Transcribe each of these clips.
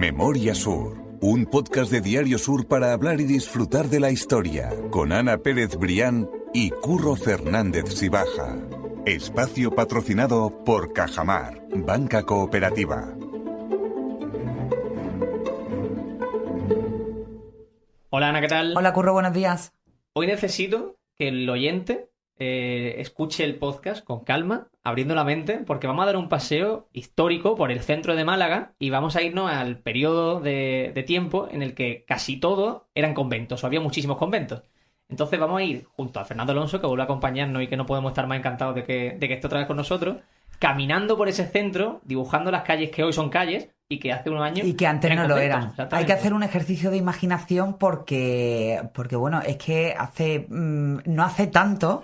Memoria Sur, un podcast de Diario Sur para hablar y disfrutar de la historia, con Ana Pérez Brián y Curro Fernández Sibaja. Espacio patrocinado por Cajamar, banca cooperativa. Hola Ana, ¿qué tal? Hola Curro, buenos días. Hoy necesito que el oyente escuche el podcast con calma, abriendo la mente, porque vamos a dar un paseo histórico por el centro de Málaga y vamos a irnos al periodo de tiempo en el que casi todos eran conventos, o había muchísimos conventos. Entonces vamos a ir junto a Fernando Alonso, que vuelve a acompañarnos y que no podemos estar más encantados de que esté otra vez con nosotros, caminando por ese centro, dibujando las calles que hoy son calles y que hace unos años y que antes no lo eran. Hay que hacer un ejercicio de imaginación porque bueno, es que no hace tanto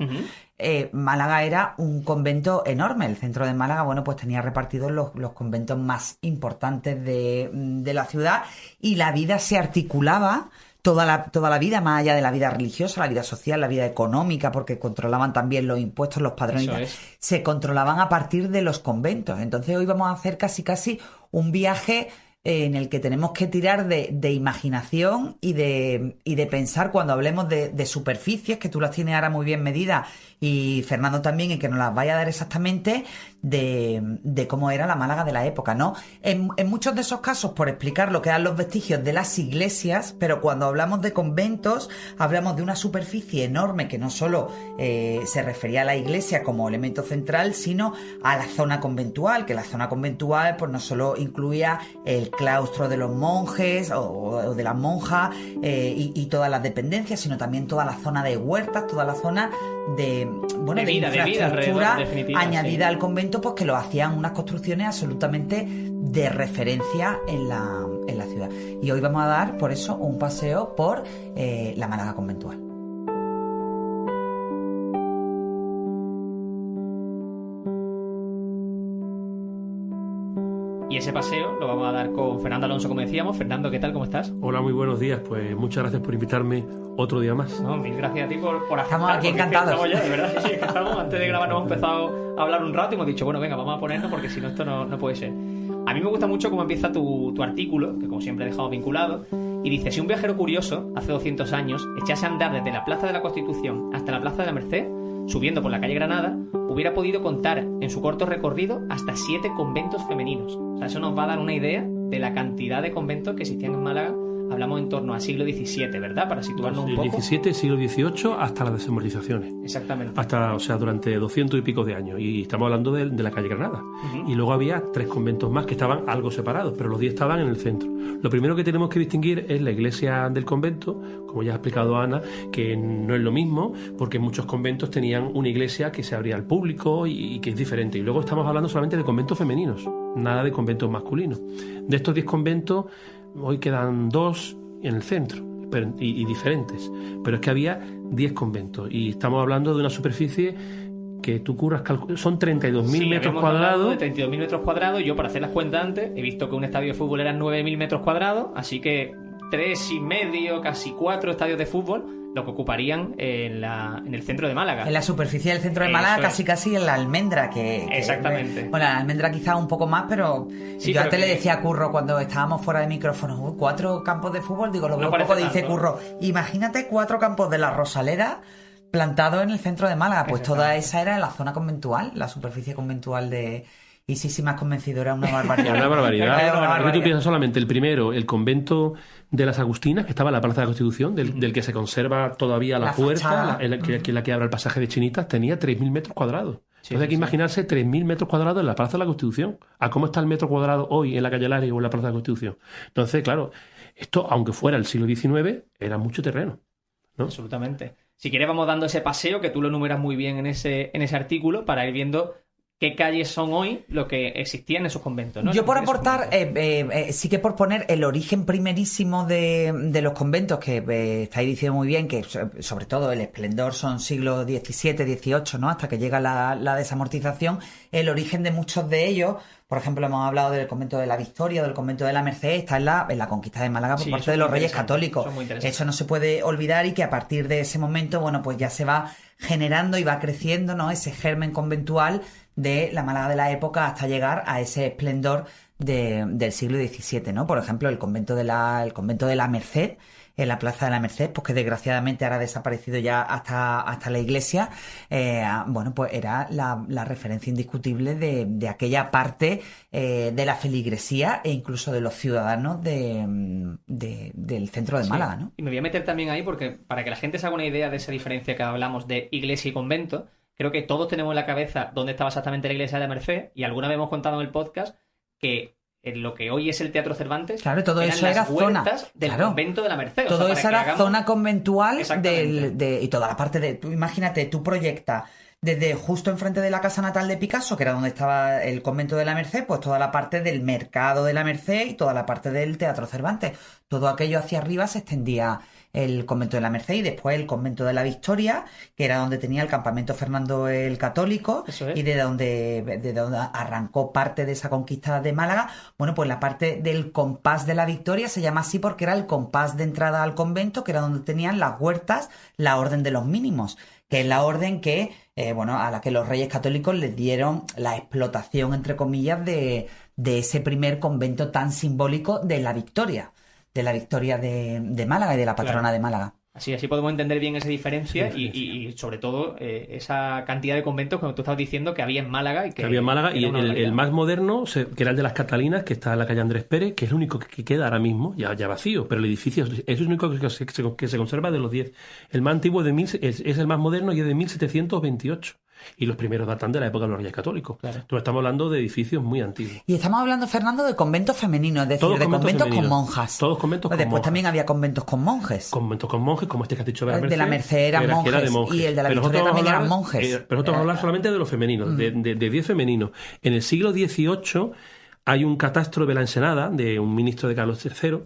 Málaga era un convento enorme. El centro de Málaga, bueno, pues tenía repartidos los conventos más importantes de la ciudad, y la vida se articulaba toda la vida, más allá de la vida religiosa, la vida social, la vida económica, porque controlaban también los impuestos, los padrones, se controlaban a partir de los conventos. Entonces hoy vamos a hacer casi un viaje en el que tenemos que tirar de imaginación y de pensar cuando hablemos de superficies, que tú las tienes ahora muy bien medidas, y Fernando también, y que nos las vaya a dar exactamente, de cómo era la Málaga de la época, ¿no? En muchos de esos casos, por explicar lo que eran los vestigios de las iglesias, pero cuando hablamos de conventos, hablamos de una superficie enorme que no solo se refería a la iglesia como elemento central, sino a la zona conventual, que la zona conventual pues no solo incluía el claustro de los monjes o de las monjas y todas las dependencias, sino también toda la zona de huertas, toda la zona de infraestructura añadida al convento, pues que lo hacían unas construcciones absolutamente de referencia en la ciudad. Y hoy vamos a dar, por eso, un paseo por la Málaga conventual. Y ese paseo lo vamos a dar con Fernando Alonso, como decíamos. Fernando, ¿qué tal? ¿Cómo estás? Hola, muy buenos días. Pues muchas gracias por invitarme otro día más. No, mil gracias a ti por aceptar. Estamos aquí encantados. Estamos ya, de verdad, sí, es que estamos. Antes de grabar nos hemos empezado a hablar un rato y hemos dicho, bueno, venga, vamos a ponernos porque si no esto no puede ser. A mí me gusta mucho cómo empieza tu artículo, que como siempre he dejado vinculado, y dice: si un viajero curioso, hace 200 años, echase a andar desde la Plaza de la Constitución hasta la Plaza de la Merced, subiendo por la calle Granada, hubiera podido contar en su corto recorrido hasta 7 conventos femeninos. O sea, eso nos va a dar una idea de la cantidad de conventos que existían en Málaga. Hablamos en torno al siglo XVII, ¿verdad? Para situarnos un poco. XVII, siglo XVIII, hasta las desamortizaciones. Exactamente. O sea, durante 200 y pico de años. Y estamos hablando de la calle Granada. Y luego había 3 conventos más que estaban algo separados, pero los 10 estaban en el centro. Lo primero que tenemos que distinguir es la iglesia del convento, como ya ha explicado Ana, que no es lo mismo, porque muchos conventos tenían una iglesia que se abría al público y que es diferente. Y luego estamos hablando solamente de conventos femeninos, nada de conventos masculinos. De estos 10 conventos, hoy quedan 2 en el centro y diferentes, pero es que había 10 conventos y estamos hablando de una superficie que tú curras, son 32.000 metros cuadrados. De 32.000 metros cuadrados. Yo, para hacer las cuentas antes, he visto que un estadio de fútbol eran 9.000 metros cuadrados, así que 3,5, casi 4 estadios de fútbol lo que ocuparían en el centro de Málaga. En la superficie del centro de Málaga, casi en la Almendra. Exactamente. Bueno, la Almendra quizá un poco más, pero sí, yo antes le decía a Curro, cuando estábamos fuera de micrófono, 4 campos de fútbol, digo, lo veo poco, dice Curro, imagínate 4 campos de la Rosaleda plantados en el centro de Málaga. Pues toda esa era la zona conventual, la superficie conventual de... Y sí, me has convencido, era una barbaridad. Una barbaridad. Porque tú piensas solamente el primero, el convento de las Agustinas, que estaba en la Plaza de la Constitución, del que se conserva todavía la puerta, la que abre el pasaje de Chinitas, tenía 3.000 metros cuadrados. Entonces hay que imaginarse 3.000 metros cuadrados en la Plaza de la Constitución. ¿A cómo está el metro cuadrado hoy en la calle Lares o en la Plaza de la Constitución? Entonces, claro, esto, aunque fuera el siglo XIX, era mucho terreno, ¿no? Absolutamente. Si quieres vamos dando ese paseo, que tú lo enumeras muy bien en ese artículo, para ir viendo qué calles son hoy lo que existía en esos conventos, ¿no? Yo por aportar, sí que por poner el origen primerísimo de los conventos, que estáis diciendo muy bien, que sobre todo el esplendor son siglos XVII, XVIII, ¿no? Hasta que llega la desamortización, el origen de muchos de ellos. Por ejemplo, hemos hablado del convento de la Victoria o del convento de la Merced, está en la conquista de Málaga por parte de los Reyes Católicos. Eso no se puede olvidar, y que a partir de ese momento, bueno, pues ya se va generando y va creciendo, ¿no? Ese germen conventual de la Málaga de la época hasta llegar a ese esplendor del siglo XVII, ¿no? Por ejemplo, el convento de la Merced, en la Plaza de la Merced, pues que desgraciadamente ahora ha desaparecido ya hasta la iglesia, bueno, pues era la referencia indiscutible de aquella parte de la feligresía e incluso de los ciudadanos del centro de Málaga, ¿no? Y me voy a meter también ahí porque para que la gente se haga una idea de esa diferencia que hablamos de iglesia y convento, creo que todos tenemos en la cabeza dónde estaba exactamente la iglesia de la Merced, y alguna vez hemos contado en el podcast que en lo que hoy es el Teatro Cervantes, claro, todo eran eso las era zona del convento de la Merced. Todo eso era zona conventual y toda la parte tú imagínate, tú proyectas desde justo enfrente de la casa natal de Picasso, que era donde estaba el convento de la Merced, pues toda la parte del mercado de la Merced y toda la parte del Teatro Cervantes. Todo aquello hacia arriba se extendía el convento de la Merced y después el convento de la Victoria, que era donde tenía el campamento Fernando el Católico, y de donde arrancó parte de esa conquista de Málaga. Bueno, pues la parte del compás de la Victoria se llama así porque era el compás de entrada al convento, que era donde tenían las huertas, la orden de los mínimos, que es la orden que, a la que los reyes católicos les dieron la explotación, entre comillas, de ese primer convento tan simbólico de la Victoria. De la Victoria de Málaga y de la patrona de Málaga. Así podemos entender bien esa diferencia y sobre todo esa cantidad de conventos, como tú estabas diciendo, que había en Málaga. Que había en Málaga, y el más moderno, que era el de las Catalinas, que está en la calle Andrés Pérez, que es el único que queda ahora mismo, ya vacío, pero el edificio es el único que se conserva de los 10. El más antiguo es el más moderno y es de 1728. Y los primeros datan de la época de los Reyes Católicos. Claro. Entonces estamos hablando de edificios muy antiguos. Y estamos hablando, Fernando, de conventos femeninos, es decir, todos de conventos femeninos. Con monjas. Todos conventos con después monjas. También había conventos con monjes. Conventos con monjes, como este que has dicho de la Merced. De la Merced eran monjes, era de monjes. Y el de la Victoria también eran monjes. Pero nosotros vamos a hablar solamente de los femeninos, de 10 femeninos. En el siglo XVIII hay un catastro de la Ensenada, de un ministro de Carlos III,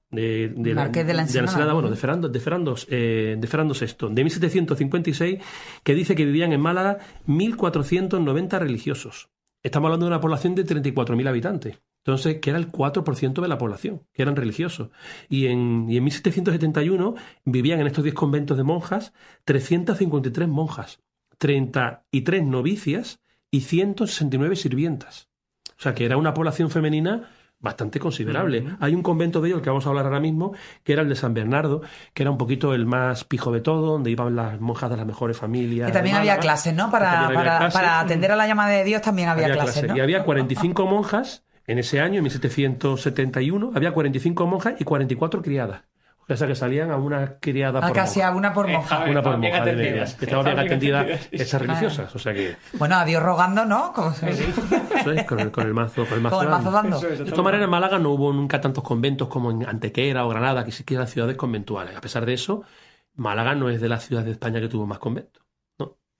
Marqués de la Ensenada, bueno, de Ferrando VI, de 1756, que dice que vivían en Málaga 1.490 religiosos. Estamos hablando de una población de 34.000 habitantes. Entonces, que era el 4% de la población, que eran religiosos. Y en 1771 vivían en estos 10 conventos de monjas 353 monjas, 33 novicias y 169 sirvientas. O sea, que era una población femenina bastante considerable. Hay un convento de ellos, que vamos a hablar ahora mismo, que era el de San Bernardo, que era un poquito el más pijo de todo, donde iban las monjas de las mejores familias. Que también había clases, ¿no? Para atender a la llamada de Dios también había clases, ¿no? Y había 45 monjas en ese año, en 1771, había 45 monjas y 44 criadas. O sea, que salían a una criada por casi monja. a una por monja. Una por monja de medias. Estaban bien atendidas esas religiosas. O sea que... Bueno, a Dios rogando, ¿no? Eso es, con el mazo dando. De todas maneras, en Málaga no hubo nunca tantos conventos como en Antequera o Granada, que sí que eran ciudades conventuales. A pesar de eso, Málaga no es de las ciudades de España que tuvo más conventos.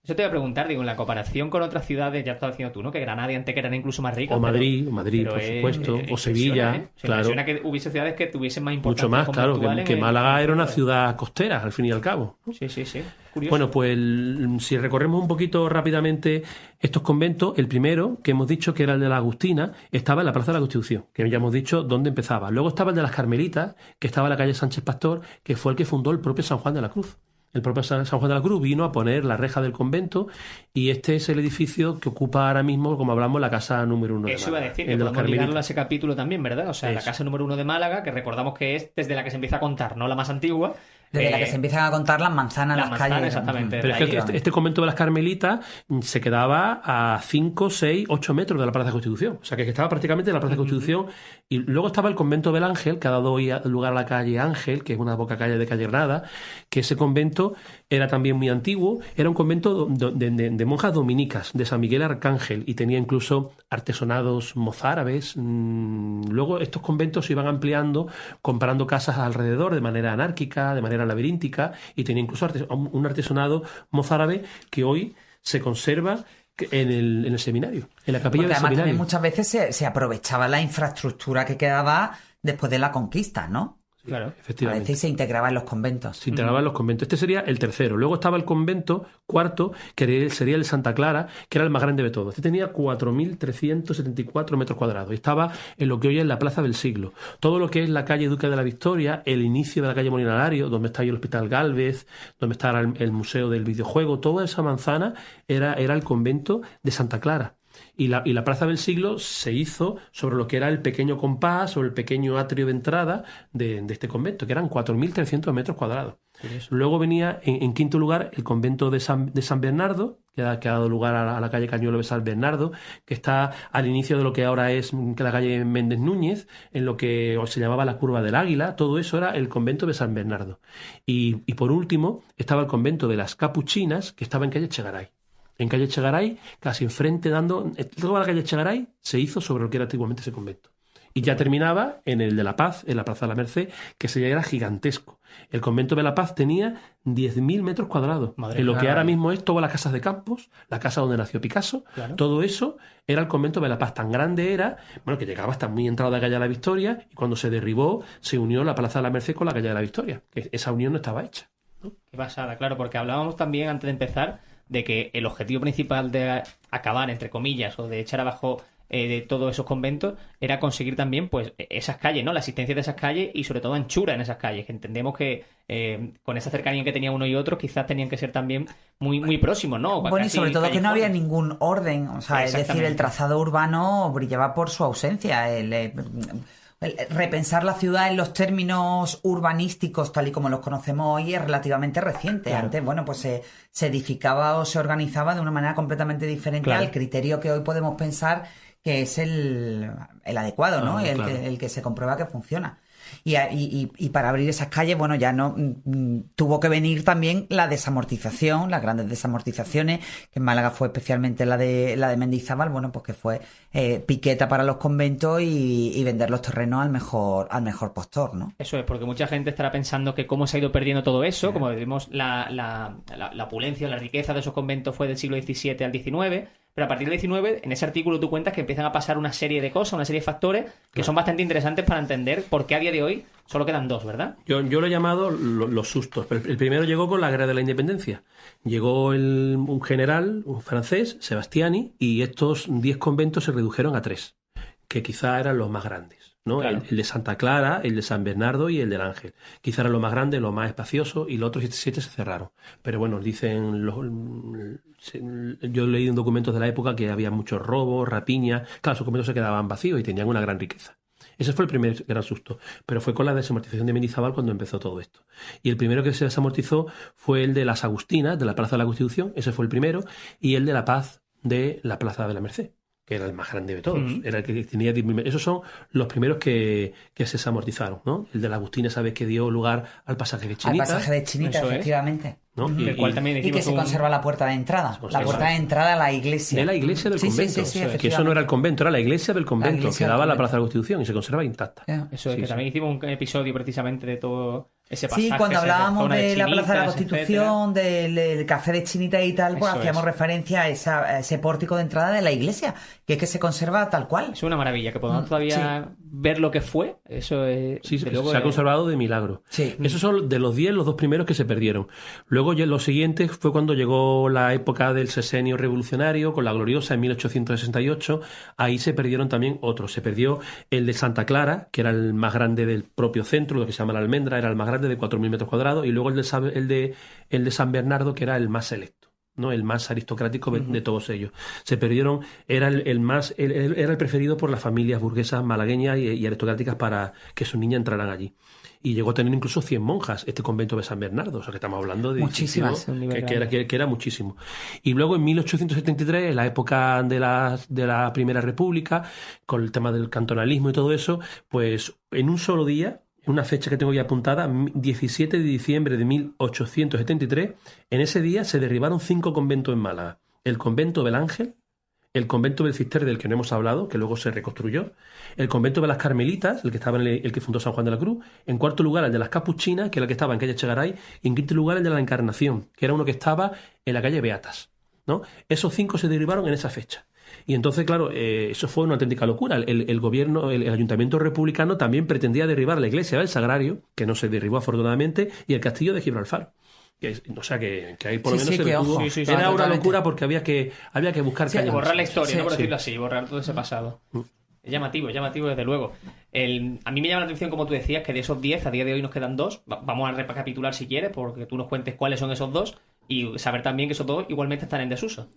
Yo te voy a preguntar, digo, en la comparación con otras ciudades, ya estás diciendo tú, ¿no? Que Granada y Antequera eran incluso más ricas. O Madrid, por supuesto, o Sevilla, claro. Que hubiese ciudades que tuviesen más importancia. Mucho más, claro, que Málaga era una ciudad costera, al fin y al cabo. Sí. Curioso. Bueno, pues si recorremos un poquito rápidamente estos conventos, el primero, que hemos dicho que era el de la Agustina, estaba en la Plaza de la Constitución, que ya hemos dicho dónde empezaba. Luego estaba el de las Carmelitas, que estaba en la calle Sánchez Pastor, que fue el que fundó el propio San Juan de la Cruz. El propio San Juan de la Cruz vino a poner la reja del convento y este es el edificio que ocupa ahora mismo, como hablamos, la casa número 1 de Málaga. Eso iba a decir, que podemos ligarlo a ese capítulo también, ¿verdad? O sea, la casa número 1 de Málaga, que recordamos que es desde la que se empieza a contar, no la más antigua. Desde la que se empiezan a contar las manzanas, las calles. Exactamente. Pero es que este convento de las Carmelitas se quedaba a 5, 6, 8 metros de la Plaza de Constitución. O sea, que estaba prácticamente en la Plaza de Constitución. Y luego estaba el convento del Ángel, que ha dado hoy lugar a la calle Ángel, que es una boca calle de calle Granada, que ese convento era también muy antiguo. Era un convento de monjas dominicas, de San Miguel Arcángel, y tenía incluso artesonados mozárabes. Luego estos conventos se iban ampliando, comprando casas alrededor de manera anárquica, de manera laberíntica, y tenía incluso un artesonado mozárabe que hoy se conserva en el seminario, en la capilla del seminario. También muchas veces se aprovechaba la infraestructura que quedaba después de la conquista, ¿no? Claro. Efectivamente. A veces se integraba en los conventos. Se integraba en los conventos. Este sería el tercero. Luego estaba el convento cuarto, que sería el Santa Clara, que era el más grande de todos. Este tenía 4.374 metros cuadrados. Y estaba en lo que hoy es la Plaza del Siglo. Todo lo que es la calle Duque de la Victoria, el inicio de la calle Molinalario, donde está ahí el Hospital Gálvez, donde está el Museo del Videojuego, toda esa manzana era el convento de Santa Clara. Y la Plaza del Siglo se hizo sobre lo que era el pequeño compás o el pequeño atrio de entrada de este convento, que eran 4.300 metros cuadrados. Luego venía, en quinto lugar, el convento de San Bernardo, que ha dado lugar a la calle Cañuelo de San Bernardo, que está al inicio de lo que ahora es la calle Méndez Núñez, en lo que se llamaba la Curva del Águila. Todo eso era el convento de San Bernardo. Y por último, estaba el convento de las Capuchinas, que estaba en calle Echegaray. En calle Echegaray, casi enfrente, toda la calle Echegaray se hizo sobre lo que era antiguamente ese convento. Y ya terminaba en el de La Paz, en la Plaza de la Merced, que ya era gigantesco. El convento de La Paz tenía 10.000 metros cuadrados. En lo que ahora mismo es todas las casas de Campos, la casa donde nació Picasso, todo eso era el convento de La Paz. Tan grande era, que llegaba hasta muy entrado de la calle de la Victoria, y cuando se derribó, se unió la Plaza de la Merced con la calle de la Victoria. Que esa unión no estaba hecha, ¿no? Qué pasada, claro, porque hablábamos también, antes de empezar, de que el objetivo principal de acabar, entre comillas, o de echar abajo de todos esos conventos, era conseguir también pues esas calles, ¿no? La existencia de esas calles y sobre todo anchura en esas calles, que entendemos que con esa cercanía que tenía uno y otro, quizás tenían que ser también muy, muy próximos, ¿no? Bueno, y sobre todo que no había ningún orden, o sea, es decir, el trazado urbano brillaba por su ausencia. Repensar la ciudad en los términos urbanísticos tal y como los conocemos hoy es relativamente reciente. Claro. Antes, pues se edificaba o se organizaba de una manera completamente diferente al criterio que hoy podemos pensar que es el adecuado, ¿no? El que se comprueba que funciona. Y para abrir esas calles, ya no tuvo que venir también la desamortización, las grandes desamortizaciones, que en Málaga fue especialmente la de Mendizábal, pues que fue piqueta para los conventos y vender los terrenos al mejor postor, ¿no? Eso es, porque mucha gente estará pensando que cómo se ha ido perdiendo todo eso, como vimos la opulencia, la riqueza de esos conventos fue del siglo XVII al XIX. Pero a partir del 19, en ese artículo tú cuentas que empiezan a pasar una serie de cosas, una serie de factores que son bastante interesantes para entender por qué a día de hoy solo quedan dos, ¿verdad? Yo lo he llamado los sustos. El primero llegó con la Guerra de la Independencia. Llegó un general, un francés, Sebastiani, y estos 10 conventos se redujeron a 3, que quizá eran los más grandes, ¿no? Claro. El de Santa Clara, el de San Bernardo y el del Ángel. Quizá eran los más grandes, los más espaciosos, y los otros 7 se cerraron. Pero bueno, yo he leído en documentos de la época que había muchos robos, rapiñas. Claro, esos conventos se quedaban vacíos y tenían una gran riqueza. Ese fue el primer gran susto. Pero fue con la desamortización de Mendizábal cuando empezó todo esto. Y el primero que se desamortizó fue el de las Agustinas, de la Plaza de la Constitución. Ese fue el primero. Y el de La Paz, de la Plaza de la Merced, que era el más grande de todos. Era el que tenía 10.000. Esos son los primeros que se desamortizaron, ¿no? El de la Agustina, sabes, que dio lugar al pasaje de Chinita. Al pasaje de Chinita, efectivamente. ¿No? El cual también y que se conserva la puerta de entrada. La puerta de entrada a la iglesia. De la iglesia del convento. Sí, que eso no era el convento, era la iglesia del convento, que daba la Plaza de la Constitución y se conserva intacta. Eso es, que también hicimos un episodio precisamente de todo ese pasaje. Sí, cuando hablábamos de la Plaza de la Constitución, etcétera. del café de Chinita y tal, pues hacíamos referencia a ese pórtico de entrada de la iglesia, que es que se conserva tal cual. Es una maravilla, que podamos todavía ver lo que fue. Eso es. Sí, se ha conservado de milagro. Sí. Esos son de los 10, los 2 primeros que se perdieron. Luego, los siguientes fue cuando llegó la época del sexenio revolucionario, con la gloriosa en 1868. Ahí se perdieron también otros. Se perdió el de Santa Clara, que era el más grande del propio centro, lo que se llama la Almendra, era el más grande, de 4.000 metros cuadrados, y luego el de San Bernardo, que era el más selecto, ¿no? El más aristocrático de todos ellos. Se perdieron, era era el preferido por las familias burguesas malagueñas y aristocráticas para que sus niñas entraran allí. Y llegó a tener incluso 100 monjas este convento de San Bernardo, o sea que estamos hablando de muchísimas, que era muchísimo. Y luego en 1873, en la época de la Primera República, con el tema del cantonalismo y todo eso, pues en un solo día, una fecha que tengo ya apuntada, 17 de diciembre de 1873, en ese día se derribaron 5 conventos en Málaga. El convento del Ángel, el convento del Cister, del que no hemos hablado, que luego se reconstruyó, el convento de las Carmelitas, el que estaba el que fundó San Juan de la Cruz, en cuarto lugar el de las Capuchinas, que era el que estaba en calle Echegaray, y en quinto lugar el de la Encarnación, que era uno que estaba en la calle Beatas, ¿no? Esos 5 se derribaron en esa fecha. Y entonces, claro, eso fue una auténtica locura. El gobierno, el ayuntamiento republicano también pretendía derribar la iglesia del Sagrario, que no se derribó afortunadamente, y el castillo de Gibraltar. O sea, que ahí por lo menos se detuvo. Era una locura porque había que buscar calles. Borrar la historia, por decirlo así, borrar todo ese pasado. Es llamativo desde luego. A mí me llama la atención, como tú decías, que de esos 10, a día de hoy nos quedan 2. Vamos a recapitular si quieres, porque tú nos cuentes cuáles son esos 2 y saber también que esos 2 igualmente están en desuso.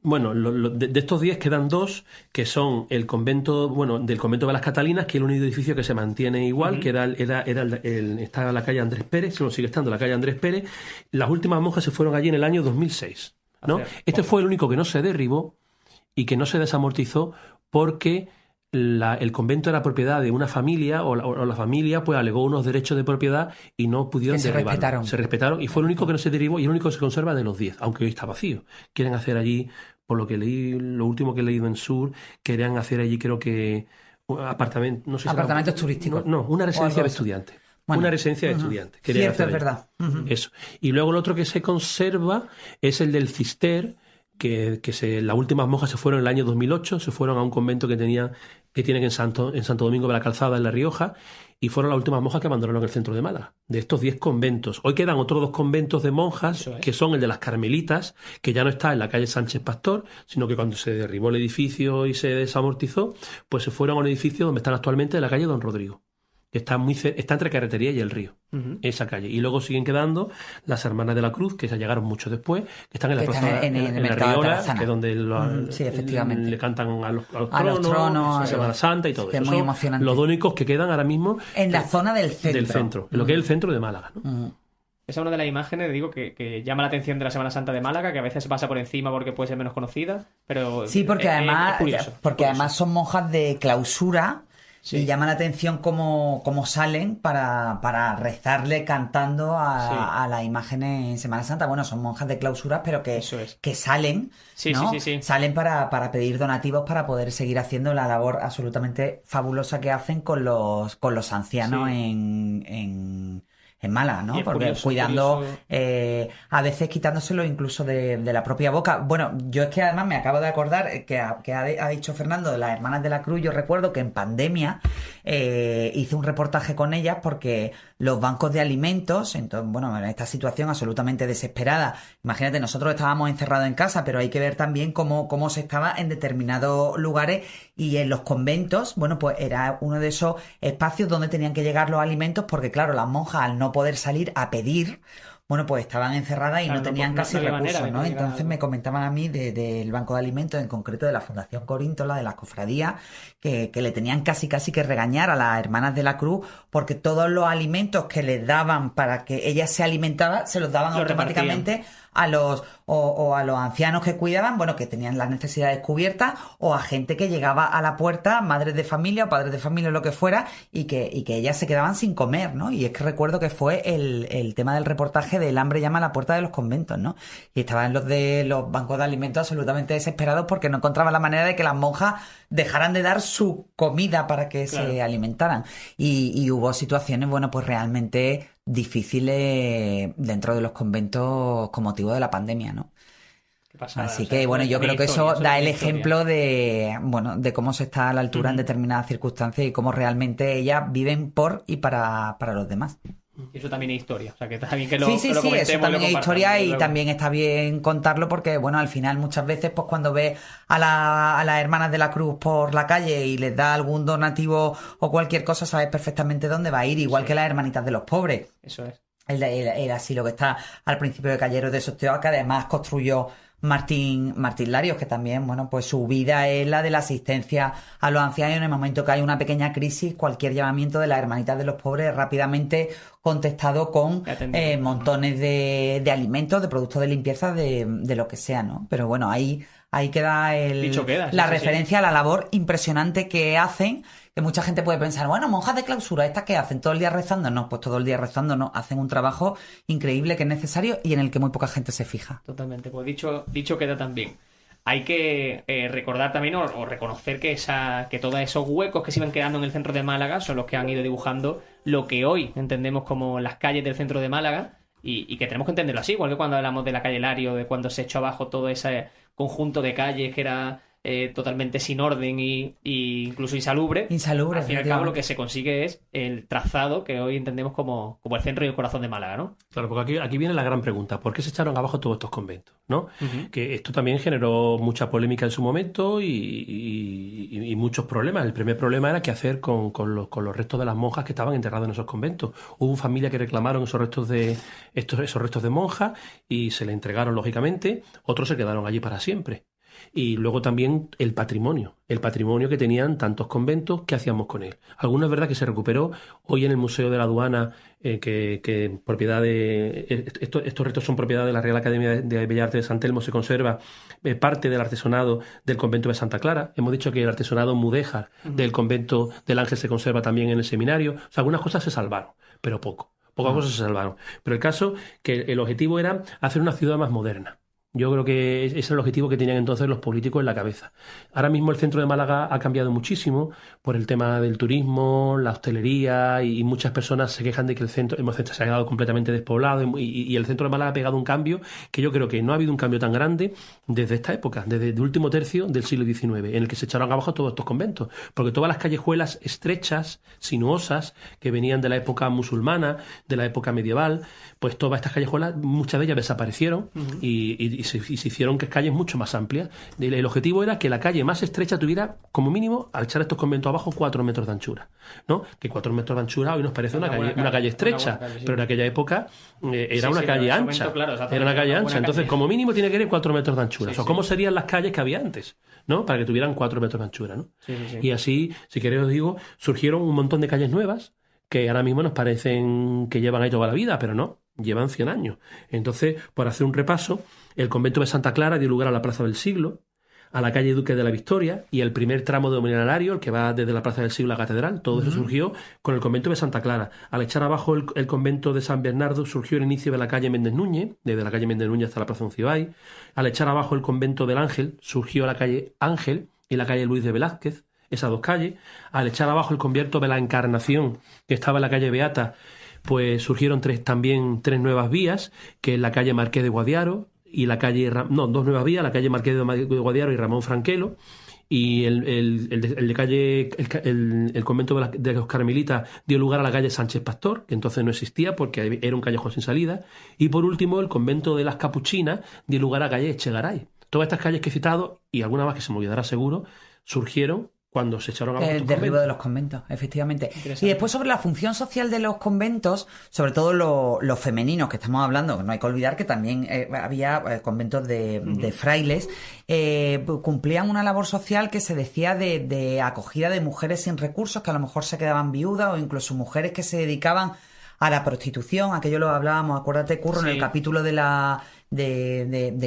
Bueno, de estos 10 quedan 2, que son el convento, del convento de las Catalinas, que es el único edificio que se mantiene igual, que estaba en la calle Andrés Pérez, sigue estando en la calle Andrés Pérez. Las últimas monjas se fueron allí en el año 2006, ¿no? Este fue el único que no se derribó y que no se desamortizó porque el convento era propiedad de una familia o la familia pues alegó unos derechos de propiedad y no pudieron derribarlo. Se respetaron y fue el único que no se derribó y el único que se conserva de los 10, aunque hoy está vacío. Quieren hacer allí, por lo que leí, lo último que he leído en Sur, querían hacer allí, creo que apartamentos, no sé si apartamentos turísticos. No, una residencia de estudiantes. Bueno, una residencia de estudiantes. Cierto, es verdad. Eso. Y luego el otro que se conserva es el del Cister, las últimas monjas se fueron en el año 2008, se fueron a un convento que tienen en Santo Domingo de la Calzada, en La Rioja, y fueron las últimas monjas que abandonaron el centro de Málaga. De estos 10 conventos. Hoy quedan otros 2 conventos de monjas, que son el de las Carmelitas, que ya no está en la calle Sánchez Pastor, sino que cuando se derribó el edificio y se desamortizó, pues se fueron a un edificio donde están actualmente en la calle Don Rodrigo. Está entre Carretería y el Río, esa calle. Y luego siguen quedando las Hermanas de la Cruz, que se llegaron mucho después, que están en la plaza, en la Riola, que es donde efectivamente. le cantan a los tronos, a Semana Santa y todo eso. Es muy emocionante. Los únicos que quedan ahora mismo en la zona del centro. En lo que es el centro de Málaga, ¿no? Esa es una de las imágenes, digo, que llama la atención de la Semana Santa de Málaga, que a veces se pasa por encima porque puede ser menos conocida, pero sí, porque además curioso. Además son monjas de clausura. Sí. Y llama la atención cómo salen para rezarle cantando a las imágenes en Semana Santa. Bueno, son monjas de clausura, pero que salen, ¿no? Sí. Salen para pedir donativos para poder seguir haciendo la labor absolutamente fabulosa que hacen con los ancianos en Málaga, ¿no? Porque cuidando, a veces quitándoselo incluso de la propia boca. Bueno, yo es que además me acabo de acordar que ha dicho Fernando de las Hermanas de la Cruz. Yo recuerdo que en pandemia hice un reportaje con ellas porque los bancos de alimentos, entonces, bueno, en esta situación absolutamente desesperada, imagínate, nosotros estábamos encerrados en casa, pero hay que ver también cómo se estaba en determinados lugares, y en los conventos, bueno, pues era uno de esos espacios donde tenían que llegar los alimentos, porque claro, las monjas al no poder salir a pedir, bueno, pues estaban encerradas y no tenían casi recursos, ¿no? Entonces me comentaban a mí del Banco de Alimentos, en concreto de la Fundación Coríntola, de las cofradías, que le tenían casi que regañar a las Hermanas de la Cruz, porque todos los alimentos que les daban para que ella se alimentara, se los daban automáticamente a los ancianos que cuidaban, bueno, que tenían las necesidades cubiertas, o a gente que llegaba a la puerta, madres de familia o padres de familia o lo que fuera, y que ellas se quedaban sin comer, ¿no? Y es que recuerdo que fue el tema del reportaje de El hambre llama a la puerta de los conventos, ¿no? Y estaban los de los bancos de alimentos absolutamente desesperados porque no encontraban la manera de que las monjas dejaran de dar su comida para que se alimentaran. Y hubo situaciones, bueno, pues realmente difíciles dentro de los conventos con motivo de la pandemia, ¿no? Así que, bueno, yo creo que eso da el ejemplo de cómo se está a la altura en determinadas circunstancias y cómo realmente ellas viven por y para los demás. Y eso también es historia, o sea, que está bien que lo Sí, eso también es historia, y también está bien contarlo porque, bueno, al final muchas veces, pues cuando ves a las Hermanas de la Cruz por la calle y les da algún donativo o cualquier cosa, sabes perfectamente dónde va a ir, igual que las Hermanitas de los Pobres. Eso es. El asilo que está al principio de Calleros de Sosteo, que además construyó Martín Larios, que también, bueno, pues su vida es la de la asistencia a los ancianos. En el momento que hay una pequeña crisis, cualquier llamamiento de las Hermanitas de los Pobres es rápidamente contestado con montones de alimentos, de productos de limpieza, de lo que sea, ¿no? Pero bueno, ahí queda la referencia a la labor impresionante que hacen, que mucha gente puede pensar, bueno, monjas de clausura, ¿estas qué hacen? ¿Todo el día rezando? No, pues todo el día rezando no. Hacen un trabajo increíble que es necesario y en el que muy poca gente se fija. Totalmente. Pues dicho queda también. Hay que recordar también o reconocer que todos esos huecos que se iban quedando en el centro de Málaga son los que han ido dibujando lo que hoy entendemos como las calles del centro de Málaga, y que tenemos que entenderlo así, igual que cuando hablamos de la calle Lario, de cuando se echó abajo todo ese conjunto de calles que era totalmente sin orden y incluso insalubre. Insalubre. Al fin y al cabo lo que se consigue es el trazado que hoy entendemos como el centro y el corazón de Málaga, ¿no? Claro, porque aquí viene la gran pregunta. ¿Por qué se echaron abajo todos estos conventos? ¿No? Que esto también generó mucha polémica en su momento y muchos problemas. El primer problema era qué hacer con los restos de las monjas que estaban enterradas en esos conventos. Hubo familias que reclamaron esos restos de monjas y se les entregaron, lógicamente. Otros se quedaron allí para siempre. Y luego también el patrimonio que tenían tantos conventos, ¿qué hacíamos con él? Algunos es verdad que se recuperó. Hoy en el Museo de la Aduana, que propiedad de estos restos son propiedad de la Real Academia de Bellas Artes de San Telmo, se conserva parte del artesonado del convento de Santa Clara. Hemos dicho que el artesonado mudéjar del convento del Ángel se conserva también en el seminario. O sea, algunas cosas se salvaron, pero pocas cosas se salvaron. Pero el caso que el objetivo era hacer una ciudad más moderna. Yo creo que ese es el objetivo que tenían entonces los políticos en la cabeza. Ahora mismo el centro de Málaga ha cambiado muchísimo por el tema del turismo, la hostelería y muchas personas se quejan de que el centro se ha quedado completamente despoblado y el centro de Málaga ha pegado un cambio que yo creo que no ha habido un cambio tan grande desde esta época, desde el último tercio del siglo XIX, en el que se echaron abajo todos estos conventos. Porque todas las callejuelas estrechas, sinuosas, que venían de la época musulmana, de la época medieval, pues todas estas callejuelas, muchas de ellas desaparecieron y se hicieron calles mucho más amplias. El objetivo era que la calle más estrecha tuviera, como mínimo, al echar estos conventos abajo, 4 metros de anchura, ¿no? Que 4 metros de anchura hoy nos parece una calle estrecha, calle, sí. Pero en aquella época era una calle ancha. Momento, claro, era una calle ancha. Entonces, como mínimo, tiene que tener 4 metros de anchura. Sí, o sea, ¿cómo serían las calles que había antes, ¿no? Para que tuvieran 4 metros de anchura, ¿no? Sí. Y así, si queréis os digo, surgieron un montón de calles nuevas que ahora mismo nos parecen que llevan ahí toda la vida, pero no, llevan 100 años. Entonces, por hacer un repaso, el convento de Santa Clara dio lugar a la Plaza del Siglo, a la calle Duque de la Victoria y el primer tramo de Homenario, el que va desde la Plaza del Siglo a la Catedral. Todo eso surgió con el convento de Santa Clara. Al echar abajo el convento de San Bernardo surgió el inicio de la calle Méndez Núñez, desde la calle Méndez Núñez hasta la Plaza Uncibay. Al echar abajo el convento del Ángel surgió la calle Ángel y la calle Luis de Velázquez, esas dos calles. Al echar abajo el convento de la Encarnación, que estaba en la calle Beata, pues surgieron también tres nuevas vías, que es la calle Marqués de Guadiaro y la calle... No, dos nuevas vías, la calle Marqués de Guadiaro y Ramón Franquelo, y el convento de los Carmelitas dio lugar a la calle Sánchez Pastor, que entonces no existía porque era un callejón sin salida, y por último el convento de las Capuchinas dio lugar a la calle Echegaray. Todas estas calles que he citado, y alguna más que se me olvidará seguro, surgieron cuando se echaron abajo el derribo de los conventos, efectivamente. Y después sobre la función social de los conventos, sobre todo los femeninos que estamos hablando, no hay que olvidar que también había conventos de frailes, cumplían una labor social que se decía de acogida de mujeres sin recursos, que a lo mejor se quedaban viudas, o incluso mujeres que se dedicaban a la prostitución. Aquello lo hablábamos, acuérdate, Curro, en el capítulo de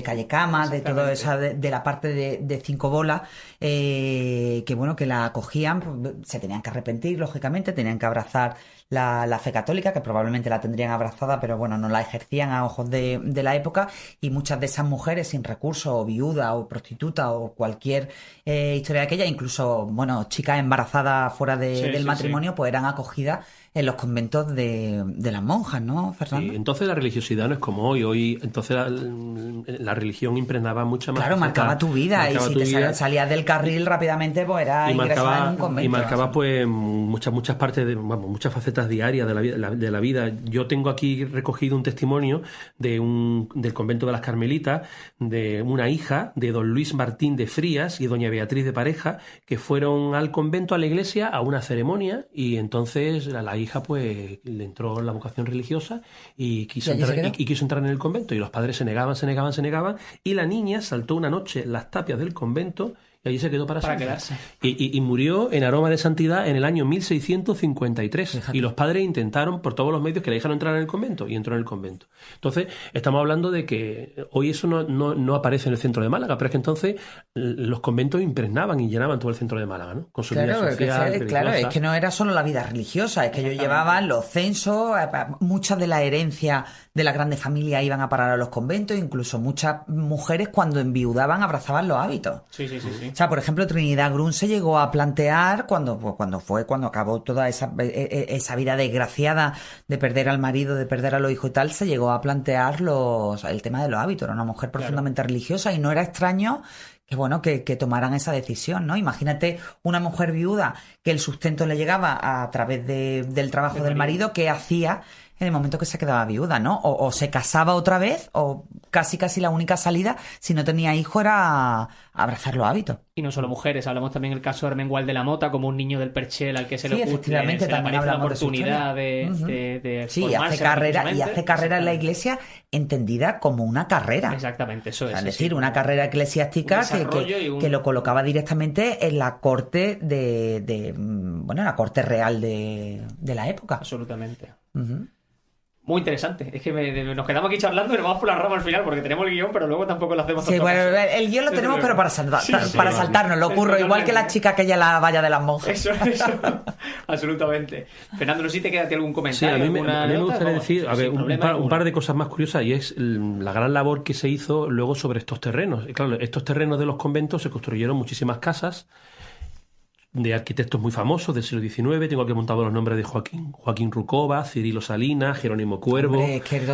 Calle Cama, de todo esa, de la parte de Cinco Bolas, que bueno, que la acogían, pues, se tenían que arrepentir, lógicamente, tenían que abrazar la fe católica, que probablemente la tendrían abrazada, pero bueno, no la ejercían a ojos de la época, y muchas de esas mujeres sin recursos, o viuda, o prostituta, o cualquier historia de aquella, incluso, bueno, chicas embarazadas fuera del matrimonio, pues eran acogidas en los conventos de las monjas, ¿no, Fernando? Sí, entonces la religiosidad no es como hoy. Hoy, entonces la religión impregnaba mucha más... Claro, marcaba tu vida, y si te salías del carril rápidamente, pues era ingresada en un convento. Y marcaba, pues, muchas partes, muchas facetas diarias de la vida. Yo tengo aquí recogido un testimonio del convento de las Carmelitas, de una hija de don Luis Martín de Frías y doña Beatriz de Pareja, que fueron al convento, a la iglesia, a una ceremonia, y entonces la hija pues le entró la vocación religiosa y quiso entrar en el convento, y los padres se negaban, y la niña saltó una noche las tapias del convento y allí se quedó para siempre. Quedarse. Y murió en aroma de santidad en el año 1653. Fíjate. Y los padres intentaron por todos los medios que le dejaran entrar en el convento, y entró en el convento. Entonces, estamos hablando de que hoy eso no aparece en el centro de Málaga, pero es que entonces los conventos impregnaban y llenaban todo el centro de Málaga, ¿no? Con su vida social, claro, es que no era solo la vida religiosa, es que ellos llevaban los censos, muchas de la herencia de las grandes familias iban a parar a los conventos, incluso muchas mujeres cuando enviudaban abrazaban los hábitos. Sí. O sea, por ejemplo, Trinidad Grun se llegó a plantear cuando acabó toda esa vida desgraciada de perder al marido, de perder a los hijos y tal, se llegó a plantear el tema de los hábitos. Era una mujer profundamente religiosa, y no era extraño bueno que tomaran esa decisión, ¿no? Imagínate una mujer viuda que el sustento le llegaba a través del trabajo del marido, ¿qué hacía en el momento que se quedaba viuda, ¿no? O se casaba otra vez, o casi la única salida, si no tenía hijo, era abrazar los hábitos. Y no solo mujeres, hablamos también del caso de Ermengual de la Mota, como un niño del Perchel al que se le efectivamente, se también aparece la hablamos oportunidad de sí, formarse hace carrera en la Iglesia entendida como una carrera. Exactamente, eso es. Es decir, una carrera eclesiástica que lo colocaba directamente en la corte la corte real de la época. Absolutamente. Muy interesante. Es que nos quedamos aquí charlando y nos vamos por la rama al final porque tenemos el guión, pero luego tampoco lo hacemos tanto. Sí, bueno, el guión lo tenemos, pero para saltarnos, lo ocurre igual que la chica que ella la valla de las monjas. Eso. Absolutamente. Fernando, no sé si te queda algún comentario. Sí, a mí me gustaría decir un par de cosas más curiosas, y es la gran labor que se hizo luego sobre estos terrenos. Y claro, estos terrenos de los conventos se construyeron muchísimas casas de arquitectos muy famosos del siglo XIX. Tengo aquí montados los nombres de Joaquín Rucova, Cirilo Salinas, Jerónimo Cuervo,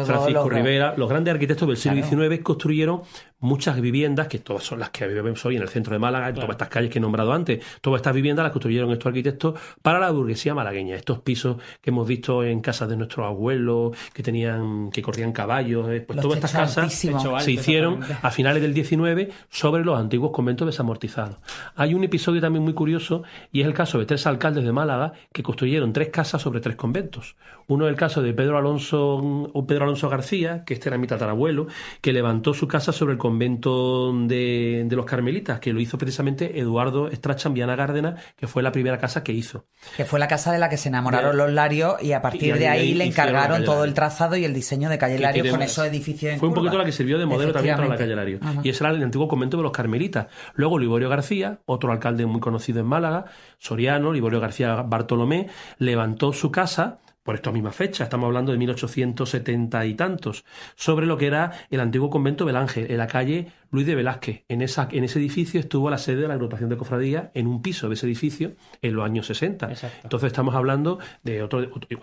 Francisco Rivera. Los grandes arquitectos del siglo XIX construyeron muchas viviendas, que todas son las que vemos hoy en el centro de Málaga, en todas estas calles que he nombrado antes. Todas estas viviendas las construyeron estos arquitectos para la burguesía malagueña. Estos pisos que hemos visto en casas de nuestros abuelos, que corrían caballos, pues todas estas casas se hicieron a finales del XIX sobre los antiguos conventos desamortizados. Hay un episodio también muy curioso, y es el caso de 3 alcaldes de Málaga que construyeron 3 casas sobre 3 conventos. Uno es el caso de Pedro Alonso García, que era mi tatarabuelo, que levantó su casa sobre el convento de los Carmelitas, que lo hizo precisamente Eduardo Strachan Viana Gárdena, que fue la primera casa que hizo. Que fue la casa de la que se enamoraron los Larios, y a partir de ahí le encargaron todo el trazado y el diseño de Calle Larios con esos edificios en Fue curva. un poquito la que sirvió de modelo también para la Calle Larios. Y ese era el antiguo convento de los Carmelitas. Luego Liborio García, otro alcalde muy conocido en Málaga, soriano, Liborio García Bartolomé, levantó su casa por esta misma fecha, estamos hablando de 1870 y tantos, sobre lo que era el antiguo convento del Ángel, en la calle Luis de Velázquez. En ese edificio estuvo la sede de la agrupación de cofradías, en un piso de ese edificio, en los años 60. Exacto. Entonces estamos hablando de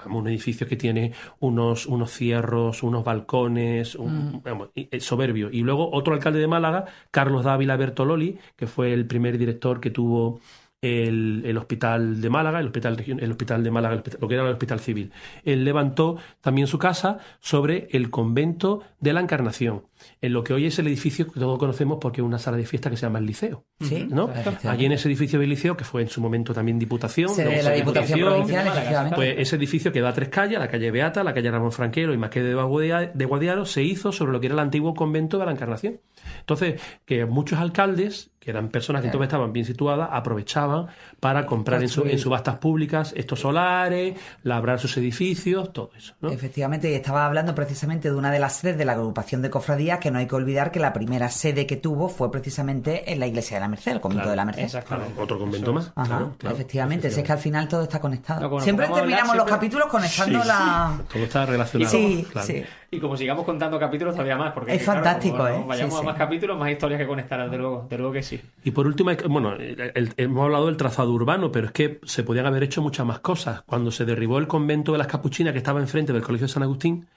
un edificio que tiene unos cierros, unos balcones, soberbio. Y luego otro alcalde de Málaga, Carlos Dávila Bertololi, que fue el primer director que tuvo el hospital de Málaga, el hospital de Málaga, lo que era el hospital civil. Él levantó también su casa sobre el convento de la Encarnación, en lo que hoy es el edificio que todos conocemos porque es una sala de fiesta que se llama el Liceo. Sí, ¿no? Allí en ese edificio del Liceo, que fue en su momento también Diputación, la Diputación Provincial, efectivamente. Pues ese edificio que da 3 calles, la calle Beata, la calle Ramón Franquero y Marqués de Guadiaro, se hizo sobre lo que era el antiguo convento de la Encarnación. Entonces, que muchos alcaldes, que eran personas que entonces estaban bien situadas, aprovechaban para comprar en subastas públicas estos solares, labrar sus edificios, todo eso, ¿no? Efectivamente, y estaba hablando precisamente de una de las sedes de la agrupación de cofradías, que no hay que olvidar que la primera sede que tuvo fue precisamente en la iglesia de la Merced, el convento de la Merced. Exactamente. Otro convento más. Ajá, claro. Efectivamente, es que al final todo está conectado. Siempre terminamos los capítulos conectando todo está relacionado. Sí. Y como sigamos contando capítulos todavía más, porque es fantástico, vayamos a más capítulos, más historias que conectar, desde luego que sí. Y por último, hemos hablado del trazado urbano, pero es que se podían haber hecho muchas más cosas. Cuando se derribó el convento de las Capuchinas, que estaba enfrente del Colegio de San Agustín,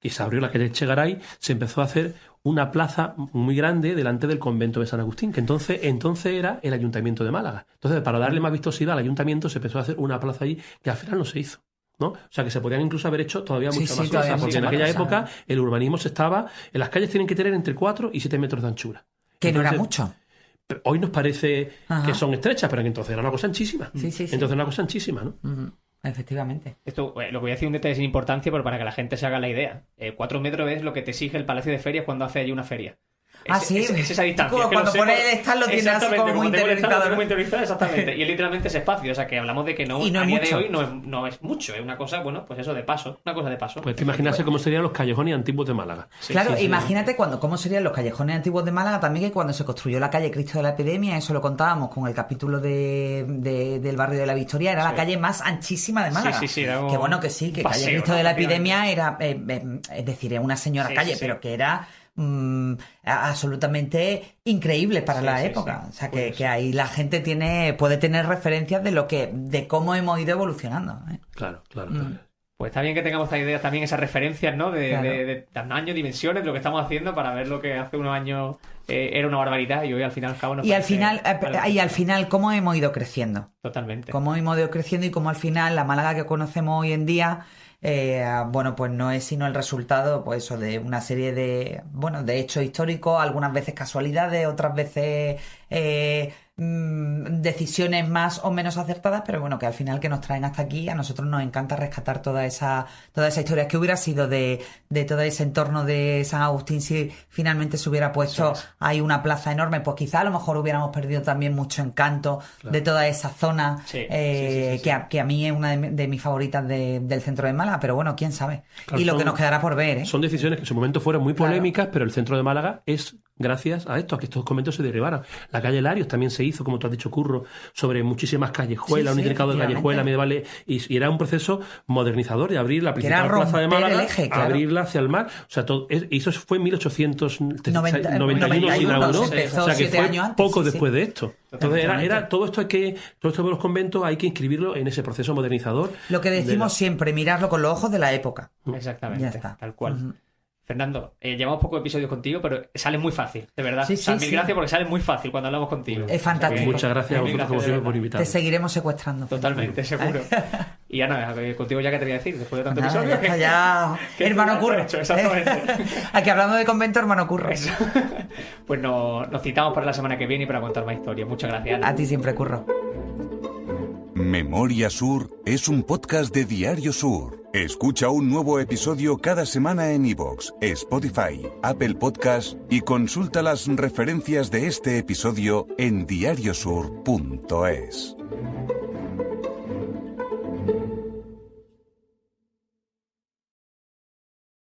y se abrió la calle Echegaray, se empezó a hacer una plaza muy grande delante del convento de San Agustín, que entonces era el Ayuntamiento de Málaga. Entonces, para darle más vistosidad al ayuntamiento, se empezó a hacer una plaza allí que al final no se hizo, ¿no? O sea, que se podían incluso haber hecho todavía muchas más cosas, porque en aquella época el urbanismo en las calles tienen que tener entre 4 y 7 metros de anchura. Que entonces, no era mucho. Hoy nos parece que son estrechas, pero que entonces era una cosa anchísima. Entonces era una cosa anchísima, ¿no? Efectivamente. Esto, lo que voy a decir un detalle sin importancia, pero para que la gente se haga la idea. 4 metros es lo que te exige el Palacio de Ferias cuando hace allí una feria. Sí, es esa distancia. Cuando pones el stand lo tienes así como muy interiorizado. Exactamente. Y es literalmente ese espacio. O sea, que hablamos de que a día de hoy no es mucho. Es una cosa, pues eso, de paso. Una cosa de paso. Pues imaginarse cómo serían los callejones antiguos de Málaga. Claro, imagínate cómo serían los callejones antiguos de Málaga también, que cuando se construyó la calle Cristo de la Epidemia, eso lo contábamos con el capítulo del barrio de la Victoria, era la calle más anchísima de Málaga. Que bueno, que sí, que calle Cristo de la Epidemia era, es decir, es una señora calle, pero que era absolutamente increíble para la época. O sea, que ahí la gente puede tener referencias de cómo hemos ido evolucionando. Claro. Pues está bien que tengamos esta idea, también esas referencias, ¿no? De tamaño, dimensiones, de lo que estamos haciendo para ver lo que hace unos años era una barbaridad y hoy al final al cabo nos y al final, ¿cómo hemos ido creciendo? Totalmente. Cómo hemos ido creciendo y cómo al final la Málaga que conocemos hoy en día, pues no es sino el resultado, pues eso, de una serie de hechos históricos, algunas veces casualidades, otras veces decisiones más o menos acertadas, pero bueno, que al final que nos traen hasta aquí. A nosotros nos encanta rescatar toda esa historia. ¿Qué hubiera sido de todo ese entorno de San Agustín si finalmente se hubiera puesto ahí una plaza enorme? Pues quizá a lo mejor hubiéramos perdido también mucho encanto de toda esa zona, que a mí es una de mis favoritas del centro de Málaga, pero bueno, quién sabe. Claro, y lo que nos quedará por ver, ¿eh? Son decisiones que en su momento fueron muy polémicas, pero el centro de Málaga es gracias a esto, a que estos conventos se derribaran. La calle Larios también se hizo, como tú has dicho, Curro, sobre muchísimas callejuelas, un intercado de callejuelas medievales, y era un proceso modernizador de abrir la principal plaza de Málaga, abrirla hacia el mar. O sea, y eso fue en 1891 se inauguró, o sea que fue poco después de esto. Entonces era todo esto de los conventos hay que inscribirlo en ese proceso modernizador. Lo que decimos siempre, mirarlo con los ojos de la época. Exactamente, ya está. Tal cual. Fernando, llevamos pocos episodios contigo, pero sale muy fácil, de verdad. Mil gracias porque sale muy fácil cuando hablamos contigo. Es fantástico. Muchas gracias a vosotros como siempre por invitarme. Te seguiremos secuestrando. Totalmente, seguro. Y Ana, contigo ya que te voy a decir, después de tanto episodio. Ya, hermano Curro. Exactamente. Aquí hablando de convento, hermano Curro. Pues nos citamos para la semana que viene y para contar más historias. Muchas gracias, Ana. A ti siempre, Curro. Memoria Sur es un podcast de Diario Sur. Escucha un nuevo episodio cada semana en iVoox, Spotify, Apple Podcasts y consulta las referencias de este episodio en diariosur.es.